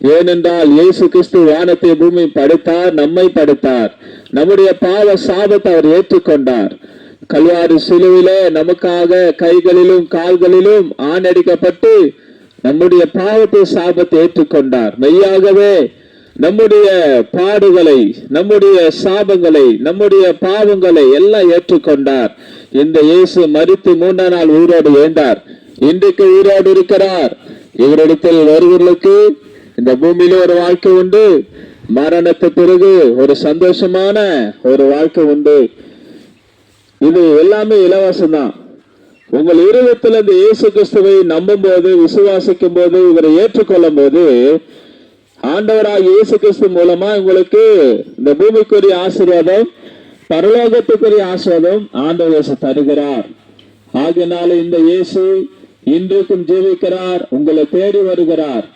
ஏனென்றால் இயேசு கிறிஸ்து வானத்தை பூமி படைத்தார், நம்மை படைத்தார். நம்முடைய பாவ சாபத்தை அவர் ஏற்றுக்கொண்டார். கல்வாரி சிலுவிலே நமக்காக கைகளிலும் கால்களிலும் ஆணடிக்கப்பட்டு நம்முடைய பாவத்தை சாபத்தை ஏற்றுக்கொண்டார். மெய்யாகவே நம்முடைய பாடுகளை, நம்முடைய சாபங்களை, நம்முடைய பாவங்களை எல்லாம் ஏற்றுக்கொண்டார். இந்த இயேசு மரித்து 3ஆம் நாள் உயிரோடு எழுந்தார். இன்றைக்கு உயிரோடு இருக்கிறார். இவரிடத்தில் வருவர்களுக்கு இந்த பூமியில ஒரு வாழ்க்கை உண்டு, மரணத்துக்கு பிறகு ஒரு சந்தோஷமான ஒரு வாழ்க்கை உண்டு. இது எல்லாமே இலவசம் தான். உங்கள் இருதயத்தில் இந்த இயேசு கிறிஸ்துவை நம்பும் போது, விசுவாசிக்கும் போது, இவரை ஏற்றுக்கொள்ளும் போது, ஆண்டவராக இயேசு கிறிஸ்து மூலமா உங்களுக்கு இந்த பூமிக்குரிய ஆசீர்வாதம், பரலோகத்துக்குரிய ஆசீர்வாதம் ஆண்டவர் தருகிறார். ஆகையினால இந்த இயேசு இன்றைக்கும் ஜீவிக்கிறார், உங்களை தேடி வருகிறார்.